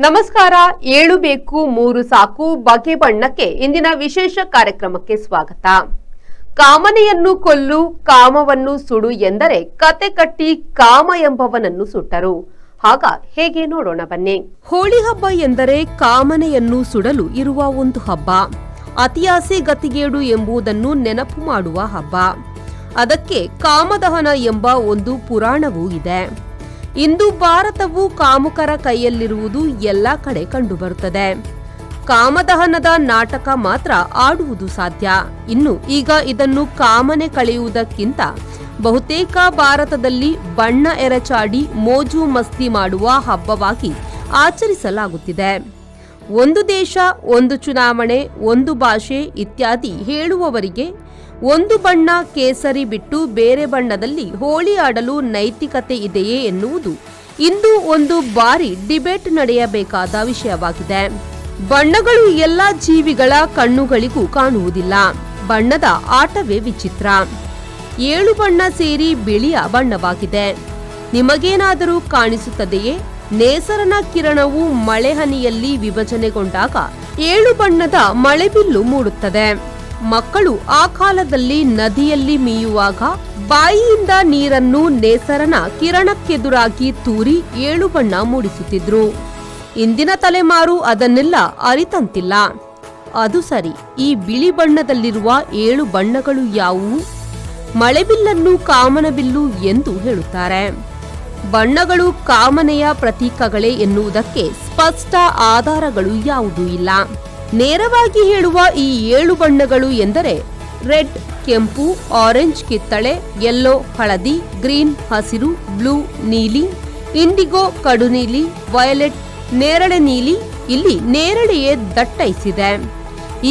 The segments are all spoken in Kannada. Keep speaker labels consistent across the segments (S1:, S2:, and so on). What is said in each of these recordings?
S1: ನಮಸ್ಕಾರ. 7 ಬೇಕು 3 ಸಾಕು ಬಗೆ ಬಣ್ಣಕ್ಕೆ ಇಂದಿನ ವಿಶೇಷ ಕಾರ್ಯಕ್ರಮಕ್ಕೆ ಸ್ವಾಗತ. ಕಾಮನೆಯನ್ನು ಕೊಲ್ಲು, ಕಾಮವನ್ನು ಸುಡು ಎಂದರೆ ಕತೆ ಕಟ್ಟಿ ಕಾಮ ಎಂಬವನನ್ನು ಸುಟ್ಟರು. ಆಗ ಹೇಗೆ ನೋಡೋಣ ಬನ್ನಿ. ಹೋಳಿ ಹಬ್ಬ ಎಂದರೆ ಕಾಮನೆಯನ್ನು ಸುಡಲು ಇರುವ ಒಂದು ಹಬ್ಬ. ಅತಿಯಾಸೆ ಗತಿಗೇಡು ಎಂಬುದನ್ನು ನೆನಪು ಮಾಡುವ ಹಬ್ಬ. ಅದಕ್ಕೆ ಕಾಮದಹನ ಎಂಬ ಒಂದು ಪುರಾಣವೂ ಇದೆ. ಇಂದು ಭಾರತವು ಕಾಮುಕರ ಕೈಯಲ್ಲಿರುವುದು ಎಲ್ಲ ಕಡೆ ಕಂಡುಬರುತ್ತದೆ. ಕಾಮದಹನದ ನಾಟಕ ಮಾತ್ರ ಆಡುವುದು ಸಾಧ್ಯ. ಇನ್ನು ಈಗ ಇದನ್ನು ಕಾಮನೆ ಕಳೆಯುವುದಕ್ಕಿಂತ ಬಹುತೇಕ ಭಾರತದಲ್ಲಿ ಬಣ್ಣ ಎರಚಾಡಿ ಮೋಜು ಮಸ್ತಿ ಮಾಡುವ ಹಬ್ಬವಾಗಿ ಆಚರಿಸಲಾಗುತ್ತಿದೆ. ಒಂದು ದೇಶ, ಒಂದು ಚುನಾವಣೆ, ಒಂದು ಭಾಷೆ ಇತ್ಯಾದಿ ಹೇಳುವವರಿಗೆ ಒಂದು ಬಣ್ಣ ಕೇಸರಿ ಬಿಟ್ಟು ಬೇರೆ ಬಣ್ಣದಲ್ಲಿ ಹೋಳಿ ಆಡಲು ನೈತಿಕತೆ ಇದೆಯೇ ಎನ್ನುವುದು ಇಂದು ಒಂದು ಬಾರಿ ಡಿಬೇಟ್ ನಡೆಯಬೇಕಾದ ವಿಷಯವಾಗಿದೆ. ಬಣ್ಣಗಳು ಎಲ್ಲ ಜೀವಿಗಳ ಕಣ್ಣುಗಳಿಗೂ ಕಾಣುವುದಿಲ್ಲ. ಬಣ್ಣದ ಆಟವೇ ವಿಚಿತ್ರ. 7 ಬಣ್ಣ ಸೇರಿ ಬಿಳಿಯ ಬಣ್ಣವಾಗಿದೆ. ನಿಮಗೇನಾದರೂ ಕಾಣಿಸುತ್ತದೆಯೇ? ನೇಸರನ ಕಿರಣವು ಮಳೆಹನಿಯಲ್ಲಿ ವಿಭಜನೆಗೊಂಡಾಗ 7 ಬಣ್ಣದ ಮಳೆಬಿಲ್ಲು ಮೂಡುತ್ತದೆ. ಮಕ್ಕಳು ಆ ಕಾಲದಲ್ಲಿ ನದಿಯಲ್ಲಿ ಮೀಯುವಾಗ ಬಾಯಿಯಿಂದ ನೀರನ್ನು ನೇಸರನ ಕಿರಣಕ್ಕೆದುರಾಗಿ ತೂರಿ 7 ಬಣ್ಣ ಮೂಡಿಸುತ್ತಿದ್ರು. ಇಂದಿನ ತಲೆಮಾರು ಅದನ್ನೆಲ್ಲ ಅರಿತಂತಿಲ್ಲ. ಅದು ಸರಿ, ಈ ಬಿಳಿ ಬಣ್ಣದಲ್ಲಿರುವ 7 ಬಣ್ಣಗಳು ಯಾವುವು? ಮಳೆಬಿಲ್ಲನ್ನು ಕಾಮನಬಿಲ್ಲು ಎಂದು ಹೇಳುತ್ತಾರೆ. ಬಣ್ಣಗಳು ಕಾಮನೆಯ ಪ್ರತೀಕಗಳೇ ಎನ್ನುವುದಕ್ಕೆ ಸ್ಪಷ್ಟ ಆಧಾರಗಳು ಯಾವುದೂ ಇಲ್ಲ. ನೇರವಾಗಿ ಹೇಳುವ ಈ 7 ಬಣ್ಣಗಳು ಎಂದರೆ ರೆಡ್ ಕೆಂಪು, ಆರೆಂಜ್ ಕಿತ್ತಳೆ, ಯೆಲ್ಲೋ ಹಳದಿ, ಗ್ರೀನ್ ಹಸಿರು, ಬ್ಲೂ ನೀಲಿ, ಇಂಡಿಗೋ ಕಡು ನೀಲಿ, ವಯಲೆಟ್ ನೇರಳೆ ನೀಲಿ. ಇಲ್ಲಿ ನೇರಳೆಯೇ ದಟ್ಟೈಸಿದೆ.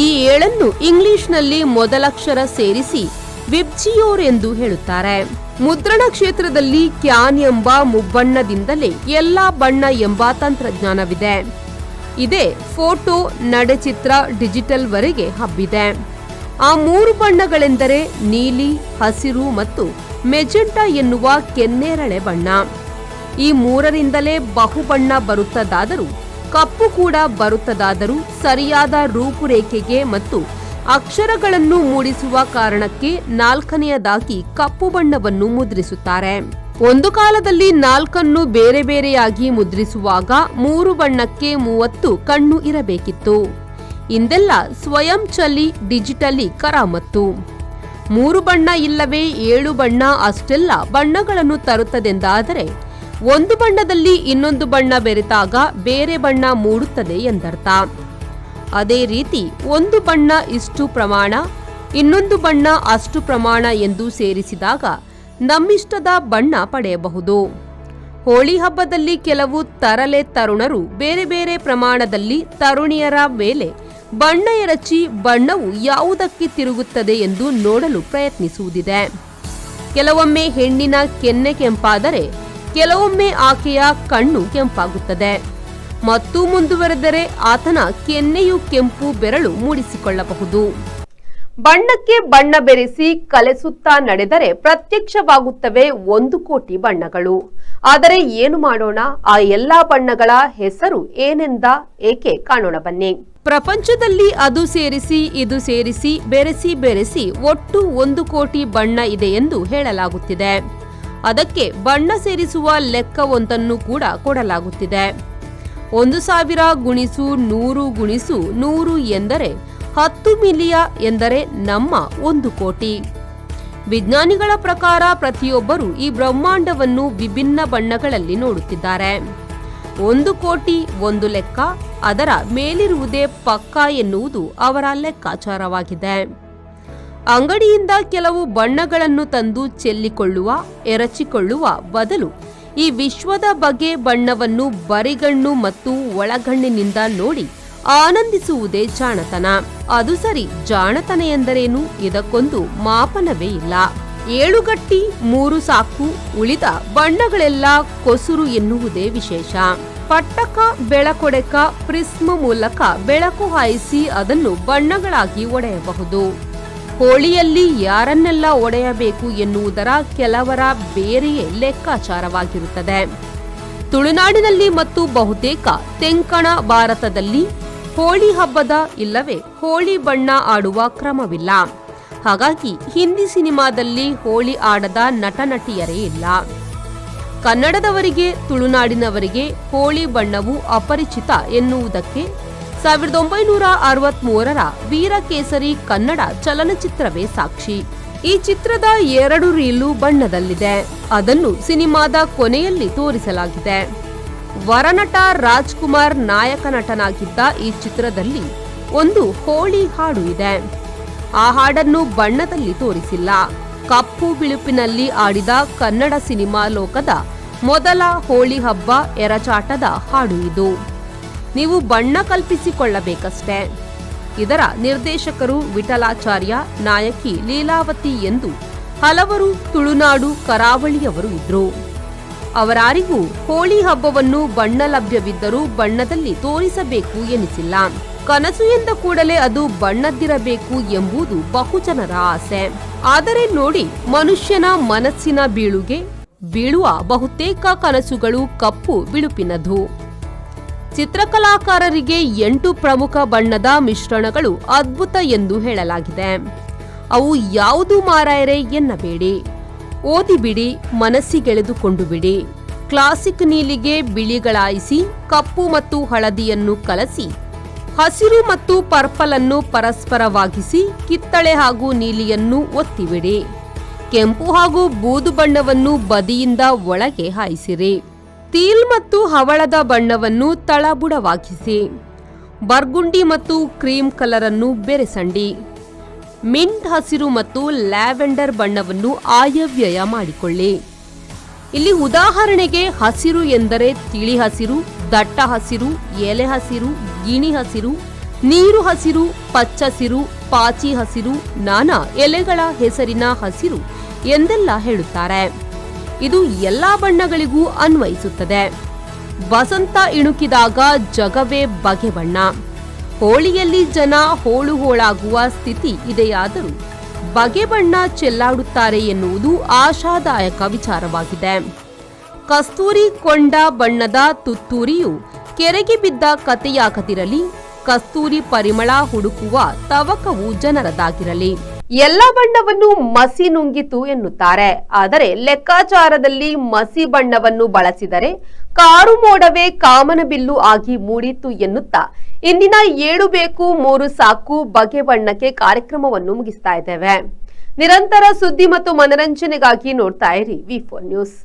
S1: ಈ 7ನ್ನು ಇಂಗ್ಲಿಷ್ನಲ್ಲಿ ಮೊದಲಕ್ಷರ ಸೇರಿಸಿ ವಿಬ್ಜಿಯೋರ್ ಎಂದು ಹೇಳುತ್ತಾರೆ. ಮುದ್ರಣ ಕ್ಷೇತ್ರದಲ್ಲಿ ಕ್ಯಾನ್ ಎಂಬ ಮುಬ್ಬಣ್ಣದಿಂದಲೇ ಎಲ್ಲಾ ಬಣ್ಣ ಎಂಬ ತಂತ್ರಜ್ಞಾನವಿದೆ. ಇದೇ ಫೋಟೋ, ನಡೆಚಿತ್ರ, ಡಿಜಿಟಲ್ ವರೆಗೆ ಹಬ್ಬಿದೆ. ಆ 3 ಬಣ್ಣಗಳೆಂದರೆ ನೀಲಿ, ಹಸಿರು ಮತ್ತು ಮೆಜೆಂಟಾ ಎನ್ನುವ ಕೆನ್ನೇರಳೆ ಬಣ್ಣ. ಈ 3ರಿಂದಲೇ ಬಹುಬಣ್ಣ ಬರುತ್ತದಾದರೂ, ಕಪ್ಪು ಕೂಡ ಬರುತ್ತದಾದರೂ ಸರಿಯಾದ ರೂಪುರೇಖೆಗೆ ಮತ್ತು ಅಕ್ಷರಗಳನ್ನು ಮೂಡಿಸುವ ಕಾರಣಕ್ಕೆ 4ನೆಯದಾಗಿ ಕಪ್ಪು ಬಣ್ಣವನ್ನು ಮುದ್ರಿಸುತ್ತಾರೆ. ಒಂದು ಕಾಲದಲ್ಲಿ 4ನ್ನು ಬೇರೆ ಬೇರೆಯಾಗಿ ಮುದ್ರಿಸುವಾಗ 3 ಬಣ್ಣಕ್ಕೆ 30 ಕಣ್ಣು ಇರಬೇಕಿತ್ತು. ಇಂದೆಲ್ಲ ಸ್ವಯಂಚಲಿ ಡಿಜಿಟಲಿ ಕರಾಮತ್ತು. 3 ಬಣ್ಣ ಇಲ್ಲವೇ 7 ಬಣ್ಣ ಅಷ್ಟೆಲ್ಲ ಬಣ್ಣಗಳನ್ನು ತರುತ್ತದೆಂದಾದರೆ ಒಂದು ಬಣ್ಣದಲ್ಲಿ ಇನ್ನೊಂದು ಬಣ್ಣ ಬೆರೆತಾಗ ಬೇರೆ ಬಣ್ಣ ಮೂಡುತ್ತದೆ ಎಂದರ್ಥ. ಅದೇ ರೀತಿ ಒಂದು ಬಣ್ಣ ಇಷ್ಟು ಪ್ರಮಾಣ, ಇನ್ನೊಂದು ಬಣ್ಣ ಅಷ್ಟು ಪ್ರಮಾಣ ಎಂದು ಸೇರಿಸಿದಾಗ ನಮ್ಮಿಷ್ಟದ ಬಣ್ಣ ಪಡೆಯಬಹುದು. ಹೋಳಿ ಹಬ್ಬದಲ್ಲಿ ಕೆಲವು ತರಲೆ ತರುಣರು ಬೇರೆ ಬೇರೆ ಪ್ರಮಾಣದಲ್ಲಿ ತರುಣಿಯರ ಮೇಲೆ ಬಣ್ಣ ಎರಚಿ ಬಣ್ಣವು ಯಾವುದಕ್ಕೆ ತಿರುಗುತ್ತದೆ ಎಂದು ನೋಡಲು ಪ್ರಯತ್ನಿಸುವುದಿದೆ. ಕೆಲವೊಮ್ಮೆ ಹೆಣ್ಣಿನ ಕೆನ್ನೆ ಕೆಂಪಾದರೆ ಕೆಲವೊಮ್ಮೆ ಆಕೆಯ ಕಣ್ಣು ಕೆಂಪಾಗುತ್ತದೆ. ಮತ್ತು ಮುಂದುವರೆದರೆ ಆತನ ಕೆನ್ನೆಯು ಕೆಂಪು ಬೆರಳು ಮೂಡಿಸಿಕೊಳ್ಳಬಹುದು. ಬಣ್ಣಕ್ಕೆ ಬಣ್ಣ ಬೆರೆಸಿ ಕಲೆಸುತ್ತಾ ನಡೆದರೆ ಪ್ರತ್ಯಕ್ಷವಾಗುತ್ತವೆ 1 ಕೋಟಿ ಬಣ್ಣಗಳು. ಆದರೆ ಏನು ಮಾಡೋಣ? ಆ ಎಲ್ಲಾ ಬಣ್ಣಗಳ ಹೆಸರು ಏನೆಂದ ಏಕೆ ಕಾಣೋಣ ಬನ್ನಿ. ಪ್ರಪಂಚದಲ್ಲಿ ಅದು ಸೇರಿಸಿ ಇದು ಸೇರಿಸಿ ಬೆರೆಸಿ ಒಟ್ಟು 1 ಕೋಟಿ ಬಣ್ಣ ಇದೆ ಎಂದು ಹೇಳಲಾಗುತ್ತಿದೆ. ಅದಕ್ಕೆ ಬಣ್ಣ ಸೇರಿಸುವ ಲೆಕ್ಕವೊಂದನ್ನು ಕೂಡ ಕೊಡಲಾಗುತ್ತಿದೆ. 1000 ಗುಣಿಸು 100 ಗುಣಿಸು 100 ಎಂದರೆ 10 ಮಿಲಿಯ ಎಂದರೆ ನಮ್ಮ 1 ಕೋಟಿ. ವಿಜ್ಞಾನಿಗಳ ಪ್ರಕಾರ ಪ್ರತಿಯೊಬ್ಬರು ಈ ಬ್ರಹ್ಮಾಂಡವನ್ನು ವಿಭಿನ್ನ ಬಣ್ಣಗಳಲ್ಲಿ ನೋಡುತ್ತಿದ್ದಾರೆ. 1 ಕೋಟಿ ಒಂದು ಲೆಕ್ಕ, ಅದರ ಮೇಲಿರುವುದೇ ಪಕ್ಕಾ ಎನ್ನುವುದು ಅವರ ಲೆಕ್ಕಾಚಾರವಾಗಿದೆ. ಅಂಗಡಿಯಿಂದ ಕೆಲವು ಬಣ್ಣಗಳನ್ನು ತಂದು ಚೆಲ್ಲಿಕೊಳ್ಳುವ, ಎರಚಿಕೊಳ್ಳುವ ಬದಲು ಈ ವಿಶ್ವದ ಬಗೆ ಬಣ್ಣವನ್ನು ಬರಿಗಣ್ಣು ಮತ್ತು ಒಳಗಣ್ಣಿನಿಂದ ನೋಡಿ ಆನಂದಿಸುವುದೇ ಜಾಣತನ. ಅದು ಸರಿ, ಜಾಣತನ ಎಂದರೇನು? ಇದಕ್ಕೊಂದು ಮಾಪನವೇ ಇಲ್ಲ. 7 ಗಟ್ಟಿ 3 ಸಾಕು, ಉಳಿದ ಬಣ್ಣಗಳೆಲ್ಲ ಕೊಸುರು ಎನ್ನುವುದೇ ವಿಶೇಷ. ಪಟ್ಟಕ, ಬೆಳಕೊಡೆಕ, ಪ್ರಿಸ್ಮ್ ಮೂಲಕ ಬೆಳಕು ಹಾಯಿಸಿ ಅದನ್ನು ಬಣ್ಣಗಳಾಗಿ ಒಡೆಯಬಹುದು. ಹೋಳಿಯಲ್ಲಿ ಯಾರನ್ನೆಲ್ಲ ಒಡೆಯಬೇಕು ಎನ್ನುವುದರ ಕೆಲವರ ಬೇರೆಯೇ ಲೆಕ್ಕಾಚಾರವಾಗಿರುತ್ತದೆ. ತುಳುನಾಡಿನಲ್ಲಿ ಮತ್ತು ಬಹುತೇಕ ತೆಂಕಣ ಭಾರತದಲ್ಲಿ ಹೋಳಿ ಹಬ್ಬದ ಇಲ್ಲವೇ ಹೋಳಿ ಬಣ್ಣ ಆಡುವ ಕ್ರಮವಿಲ್ಲ. ಹಾಗಾಗಿ ಹಿಂದಿ ಸಿನಿಮಾದಲ್ಲಿ ಹೋಳಿ ಆಡದ ನಟ ನಟಿಯರೇ ಇಲ್ಲ. ಕನ್ನಡದವರಿಗೆ ತುಳುನಾಡಿನವರಿಗೆ ಹೋಳಿ ಬಣ್ಣವು ಅಪರಿಚಿತ ಎನ್ನುವುದಕ್ಕೆ 1963ರ ವೀರಕೇಸರಿ ಕನ್ನಡ ಚಲನಚಿತ್ರವೇ ಸಾಕ್ಷಿ. ಈ ಚಿತ್ರದ 2 ರೀಲು ಬಣ್ಣದಲ್ಲಿದೆ. ಅದನ್ನು ಸಿನಿಮಾದ ಕೊನೆಯಲ್ಲಿ ತೋರಿಸಲಾಗಿದೆ. ವರನಟ ರಾಜ್ಕುಮಾರ್ ನಾಯಕ ನಟನಾಗಿದ್ದ ಈ ಚಿತ್ರದಲ್ಲಿ ಒಂದು ಹೋಳಿ ಹಾಡು ಇದೆ. ಆ ಹಾಡನ್ನು ಬಣ್ಣದಲ್ಲಿ ತೋರಿಸಿಲ್ಲ. ಕಪ್ಪು ಬಿಳುಪಿನಲ್ಲಿ ಆಡಿದ ಕನ್ನಡ ಸಿನಿಮಾ ಲೋಕದ ಮೊದಲ ಹೋಳಿ ಹಬ್ಬ ಎರಚಾಟದ ಹಾಡು ಇದು. ನೀವು ಬಣ್ಣ ಕಲ್ಪಿಸಿಕೊಳ್ಳಬೇಕಷ್ಟೇ. ಇದರ ನಿರ್ದೇಶಕರು ವಿಠಲಾಚಾರ್ಯ, ನಾಯಕಿ ಲೀಲಾವತಿ ಎಂದು ಹಲವರು ತುಳುನಾಡು ಕರಾವಳಿಯವರು ಇದ್ರು. ಅವರಾರಿಗೂ ಹೋಳಿ ಹಬ್ಬವನ್ನು ಬಣ್ಣ ಲಭ್ಯವಿದ್ದರೂ ಬಣ್ಣದಲ್ಲಿ ತೋರಿಸಬೇಕು ಎನಿಸಿಲ್ಲ. ಕನಸು ಎಂದ ಕೂಡಲೇ ಅದು ಬಣ್ಣದ್ದಿರಬೇಕು ಎಂಬುದು ಬಹುಜನರ ಆಸೆ. ಆದರೆ ನೋಡಿ, ಮನುಷ್ಯನ ಮನಸ್ಸಿನ ಬೀಳುಗೆ ಬೀಳುವ ಬಹುತೇಕ ಕನಸುಗಳು ಕಪ್ಪು ಬಿಳುಪಿನದು. ಚಿತ್ರಕಲಾಕಾರರಿಗೆ 8 ಪ್ರಮುಖ ಬಣ್ಣದ ಮಿಶ್ರಣಗಳು ಅದ್ಭುತ ಎಂದು ಹೇಳಲಾಗಿದೆ. ಅವು ಯಾವುದು ಮಾರಾಯರೆ ಎನ್ನಬೇಡಿ, ಓದಿಬಿಡಿ, ಮನಸ್ಸಿಗೆಳೆದುಕೊಂಡು ಬಿಡಿ. ಕ್ಲಾಸಿಕ್ ನೀಲಿಗೆ ಬಿಳಿಗಳಾಯಿಸಿ ಕಪ್ಪು ಮತ್ತು ಹಳದಿಯನ್ನು ಕಲಸಿ, ಹಸಿರು ಮತ್ತು ಪರ್ಪಲ್ ಅನ್ನು ಪರಸ್ಪರವಾಗಿಸಿ ಕಿತ್ತಳೆ ಹಾಗೂ ನೀಲಿಯನ್ನು ಒತ್ತಿಬಿಡಿ. ಕೆಂಪು ಹಾಗೂ ಬೂದು ಬಣ್ಣವನ್ನು ಬದಿಯಿಂದ ಒಳಗೆ ಹಾಯಿಸಿರಿ. ಟೀಲ್ ಮತ್ತು ಹವಳದ ಬಣ್ಣವನ್ನು ತಳಬುಡವಾಗಿಸಿ. ಬರ್ಗುಂಡಿ ಮತ್ತು ಕ್ರೀಮ್ ಕಲರ್ ಅನ್ನು ಬೆರೆಸಂಡಿ. ಮಿಂಟ್ ಹಸಿರು ಮತ್ತು ಲ್ಯಾವೆಂಡರ್ ಬಣ್ಣವನ್ನು ಆಯವ್ಯಯ ಮಾಡಿಕೊಳ್ಳಿ. ಇಲ್ಲಿ ಉದಾಹರಣೆಗೆ ಹಸಿರು ಎಂದರೆ ತಿಳಿ ಹಸಿರು, ದಟ್ಟ ಹಸಿರು, ಎಲೆ ಹಸಿರು, ಗಿಣಿ ಹಸಿರು, ನೀರು ಹಸಿರು, ಪಚ್ಚಸಿರು, ಪಾಚಿ ಹಸಿರು, ನಾನಾ ಎಲೆಗಳ ಹೆಸರಿನ ಹಸಿರು ಎಂದೆಲ್ಲ ಹೇಳುತ್ತಾರೆ. ಇದು ಎಲ್ಲಾ ಬಣ್ಣಗಳಿಗೂ ಅನ್ವಯಿಸುತ್ತದೆ. ವಸಂತ ಇಣುಕಿದಾಗ ಜಗವೇ ಬಗೆ ಬಣ್ಣ. ಹೋಳಿಯಲ್ಲಿ ಜನ ಹೋಳಾಗುವ ಸ್ಥಿತಿ ಇದೆಯಾದರೂ ಬಗೆ ಬಣ್ಣ ಚೆಲ್ಲಾಡುತ್ತಾರೆ ಎನ್ನುವುದು ಆಶಾದಾಯಕ ವಿಚಾರವಾಗಿದೆ. ಕಸ್ತೂರಿ ಕೊಂಡ ಬಣ್ಣದ ತುತ್ತೂರಿಯು ಕೆರೆಗೆ ಬಿದ್ದ ಕಥೆಯಾಗದಿರಲಿ, ಕಸ್ತೂರಿ ಪರಿಮಳ ಹುಡುಕುವ ತವಕವು ಜನರದಾಗಿರಲಿ. ಎಲ್ಲ ಬಣ್ಣವನ್ನು ಮಸಿ ನುಂಗಿತು ಎನ್ನುತ್ತಾರೆ. ಆದರೆ ಲೆಕ್ಕಾಚಾರದಲ್ಲಿ ಮಸಿ ಬಣ್ಣವನ್ನು ಬಳಸಿದರೆ ಕಾರು ಮೋಡವೇ ಕಾಮನಬಿಲ್ಲು ಆಗಿ ಮೂಡಿತು ಎನ್ನುತ್ತಾ ಇಂದಿನ 7 ಬೇಕು 3 ಸಾಕು ಬಗೆ ಬಣ್ಣಕ್ಕೆ ಕಾರ್ಯಕ್ರಮವನ್ನು ಮುಗಿಸ್ತಾ ಇದ್ದೇವೆ. ನಿರಂತರ ಸುದ್ದಿ ಮತ್ತು ಮನರಂಜನೆಗಾಗಿ ನೋಡ್ತಾ ಇರಿ V4 ನ್ಯೂಸ್.